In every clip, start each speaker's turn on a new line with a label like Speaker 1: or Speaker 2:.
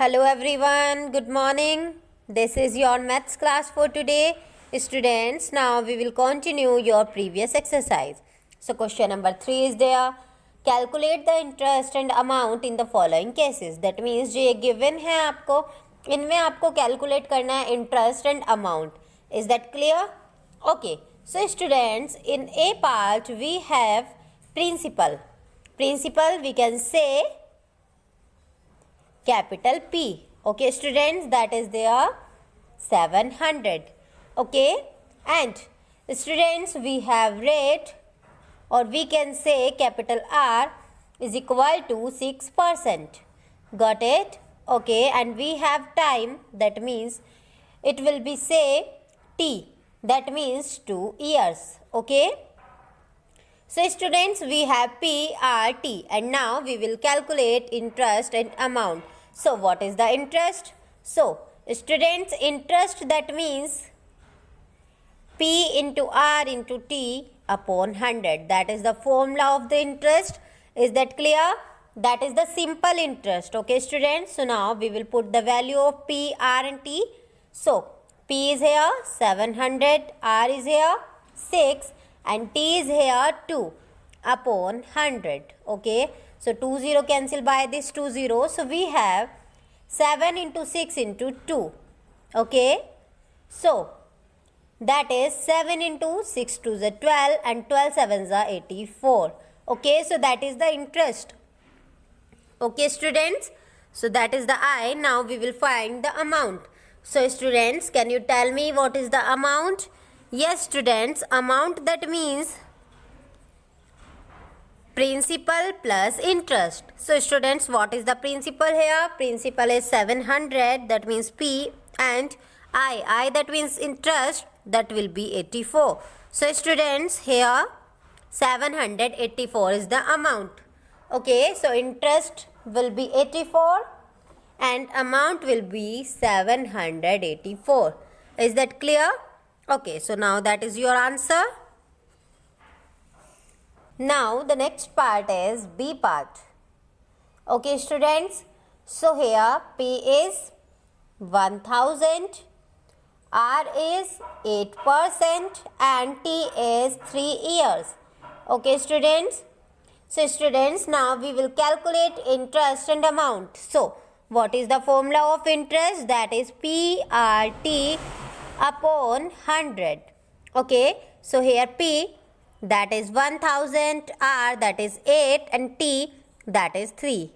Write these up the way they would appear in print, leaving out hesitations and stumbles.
Speaker 1: Hello everyone, good morning. This is your maths class for today. Students, now we will continue your previous exercise. So question number 3 is there. Calculate the interest and amount in the following cases. That means जो ये given है आपको, इनमें आपको calculate करना है interest and amount. Is that clear? Okay. So students, in A part we have principal. Principal we can say capital P. Okay students, that is there 700. Okay, and students we have rate, or we can say capital R is equal to 6%. Got it? Okay, and we have time, that means it will be say T, that means 2 years. Okay, so students we have PRT, and now we will calculate interest and amount. So what is the interest? So students, interest, that means P into R into T upon 100. That is the formula of the interest. Is that clear? That is the simple interest. Okay students, so now we will put the value of P, R and T. So P is here 700, R is here 6 and T is here 2 upon 100. Okay, so 20 cancel by this 20. So we have 7 into 6 into 2. Okay, so that is 7 into 6 to the 12 and 12 sevens are 84. Okay, so that is the interest. Okay students, so that is the I. Now we will find the amount. So students, can you tell me what is the amount? Yes students, amount, that means principal plus interest. So students, what is the principal here? Principal is 700, that means P, and I that means interest, that will be 84. So students, here 784 is the amount. Okay, so interest will be 84 and amount will be 784. Is that clear? Okay, so now that is your answer. Now the next part is B part. Okay students, so here P is 1000, R is 8% and T is 3 years. Okay students, so students, now we will calculate interest and amount. So what is the formula of interest? That is PRT upon 100. Okay, so here P, that is 1000, R that is 8 and T that is 3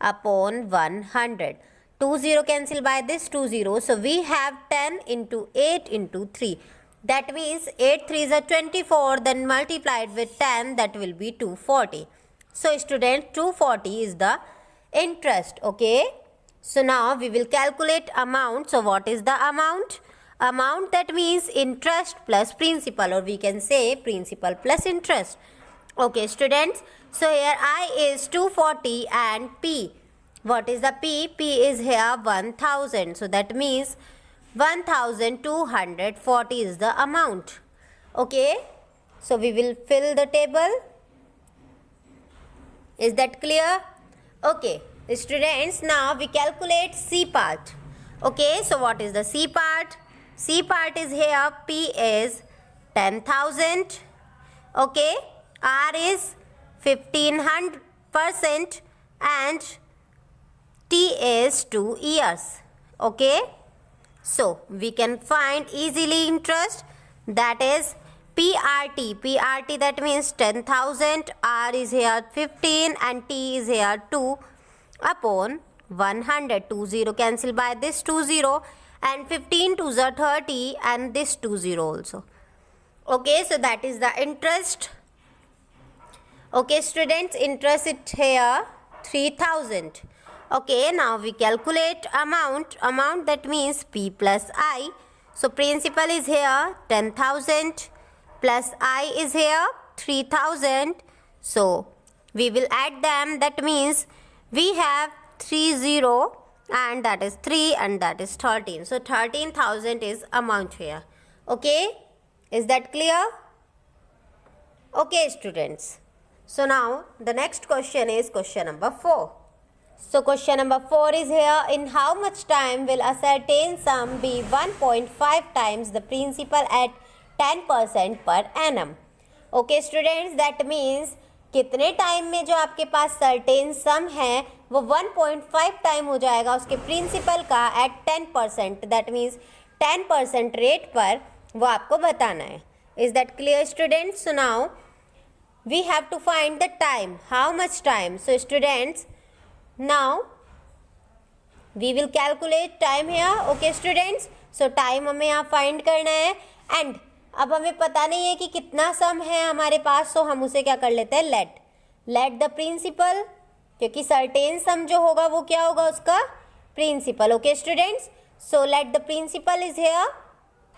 Speaker 1: upon 100. 20 cancel by this 20. So we have 10 into 8 into 3. That means 8 3s are 24, then multiplied with 10, that will be 240. So students, 240 is the interest. Okay, so now we will calculate amount. So what is the amount? Amount, that means interest plus principal, or we can say principal plus interest. Okay students, so here I is 240 and P, what is the P? P is here 1000, so that means 1240 is the amount. Okay, so we will fill the table. Is that clear? Okay students, now we calculate C part. Okay, so what is the C part? C part is here P is 10,000. Okay, R is 1500% and T is 2 years. Okay, so we can find easily interest, that is PRT. PRT, that means 10,000, R is here 15 and T is here 2 upon 100. 20 cancel by this 20 and 15 2s are 30 and this 20 also. Okay, so that is the interest. Okay students, interest is here 3000. Okay, now we calculate amount. Amount, that means P plus I. So principal is here 10,000 plus I is here 3000. So we will add them, that means we have 30 and that is 3 and that is 13. So 13,000 is amount here. Okay, is that clear? Okay students, so now the next question is question number 4. So question number 4 is here. In how much time will a certain sum be 1.5 times the principal at 10% per annum? Okay students, that means कितने time में जो आपके पास certain सम है वो 1.5 time हो जाएगा उसके principal का एट 10%. दैट मीन्स 10% रेट पर वो आपको बताना है. Is that clear students? So now we have to find the time. How much time? So students, now we will calculate time here. Okay students, so time हमें यहाँ find करना है and अब हमें पता नहीं है कि कितना सम है हमारे पास, सो हम उसे क्या कर लेते हैं, लेट द प्रिंसिपल, क्योंकि सर्टेन सम जो होगा वो क्या होगा, उसका principal. Okay students, so let the principal is here,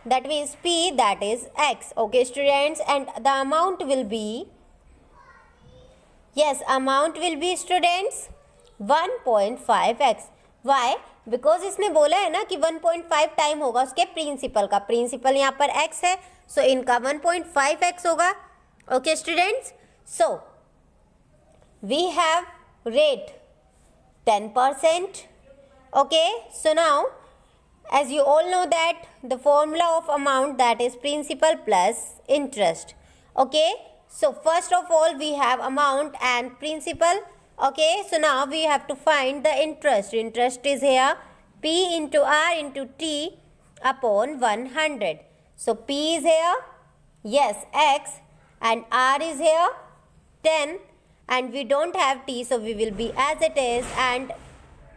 Speaker 1: that means p, that is x. Okay students, and the amount will be, yes amount will be students 1.5x. Why? Because इसने बोला है ना कि 1.5 टाइम होगा उसके principal का. Principal यहाँ पर x है, सो इनका 1.5x होगा. Okay students, so we have rate 10%. Okay, so now as you all know that the formula of amount, that is principal plus interest. Okay, so first of all we have amount and principal. Okay, so now we have to find the interest. Interest is here p into r into t upon 100. So p is here, yes, x, and r is here 10, and we don't have t, so we will be as it is and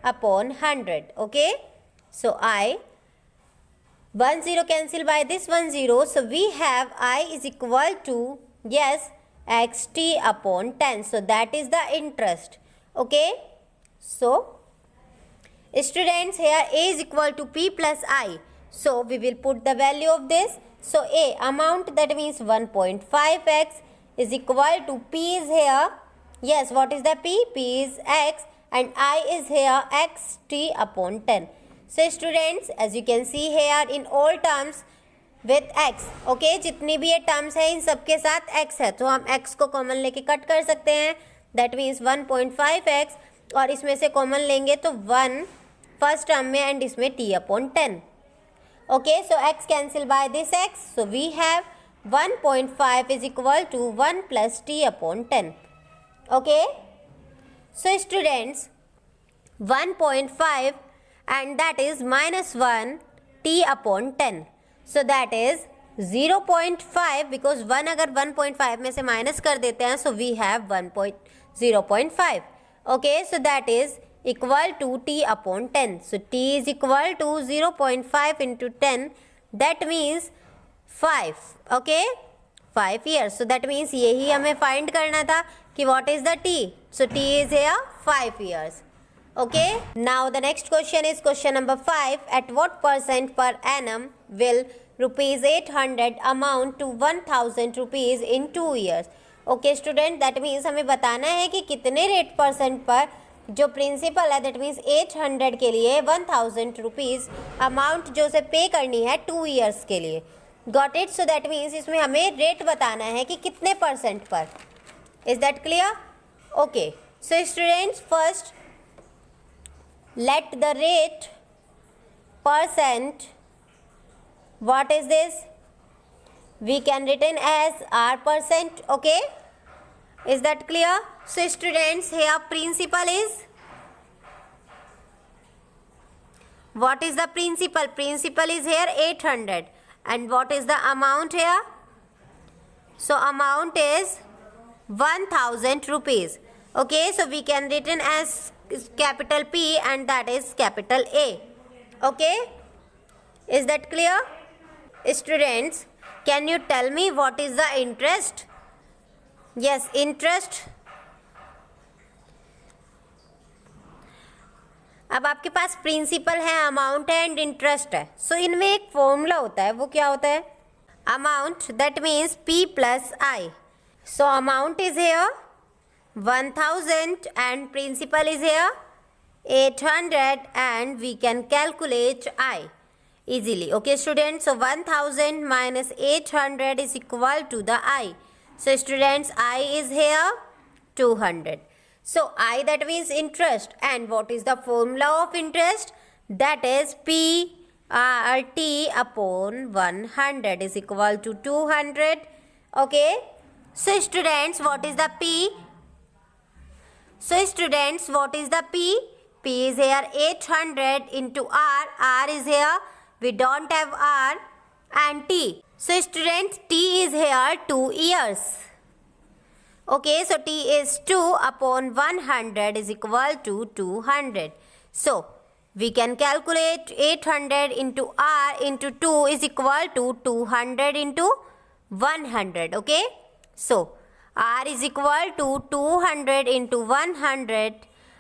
Speaker 1: upon 100. Okay, so I 1 0 cancel by this 1 0, so we have I is equal to, yes, xt upon 10. So that is the interest. Okay, so students, here a is equal to p plus I, so we will put the value of this. So a amount, that means 1.5x is equal to p is here, yes, what is the p? P is x and I is here xt upon 10. So students, as you can see here in all terms with x. Okay, जितनी भी ये terms है इन सब के साथ x है, तो हम x को कॉमन लेके कट कर सकते हैं. दैट मीन्स 1.5x, और इसमें से कॉमन लेंगे तो 1 फर्स्ट टर्म में एंड इसमें t upon 10. Okay, so x cancel by this x, so we have 1.5 is equal to 1 plus t upon 10. Okay, so students 1.5 and that is minus 1 t upon 10. So that is 0.5, because 1 अगर 1.5 में से minus कर देते हैं, so we have 0.5. Okay, so that is equal to t upon 10. So t is equal to 0.5 into 10, that means 5. Okay, 5 years. So that means यही हमें find करना था कि what is the t. So t is here 5 years. Okay, now the next question is question number 5. At what percent per annum will rupees 800 amount to 1000 rupees in 2 years? Okay student, that means हमें बताना है कि कितने rate percent पर जो principal है, that means 800 के लिए 1000 रुपीज़ अमाउंट जो उसे पे करनी है 2 ईयर्स के लिए. Got it? So that means इसमें हमें रेट बताना है कि कितने परसेंट पर. Is that clear? Okay, so students, first let the rate percent, what is this? We can written as r percent. Okay, is that clear? So students, here principal is, what is the principal? Principal is here 800, and what is the amount here? So amount is 1000 rupees. Okay, so we can written as capital P and that is capital A. Okay, is that clear? Students, can you tell me what is the interest? Yes, interest. अब आपके पास principal है, amount है and interest है. सो इनमें एक formula होता है, वो क्या होता है? Amount, that means P plus I. So amount is here 1000 and principal is here 800, and we can calculate I easily. Okay students, so 1000 minus 800 is equal to the I. So students, I is here 200. So I, that means interest. And what is the formula of interest? That is PRT upon 100 is equal to 200. Okay. So students, what is the P? So students, what is the P? P is here 800 into R. R is here. We don't have R. And T. So students, T is here 2 years. Okay, so T is 2 upon 100 is equal to 200. So we can calculate 800 into R into 2 is equal to 200 into 100. Okay, so R is equal to 200 into 100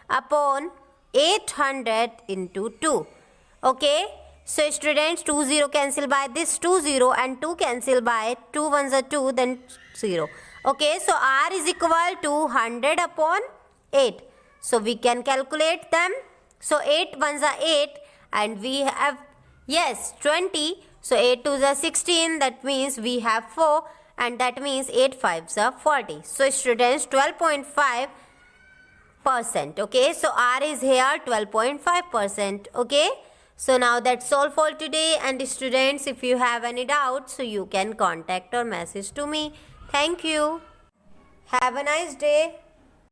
Speaker 1: upon 800 into 2. Okay, so students, 2 0 cancel by this 2 0 and 2 cancel by 2 1s are 2, then 0. Okay, so R is equal to 100 upon 8. So we can calculate them. So 8 1s are 8 and we have, yes, 20. So 8 2s are 16, that means we have 4 and that means 8 5s are 40. So students, 12.5%. Okay, so R is here 12.5%. Okay, so now that's all for today. And students, if you have any doubts, so you can contact or message to me. Thank you. Have a nice day.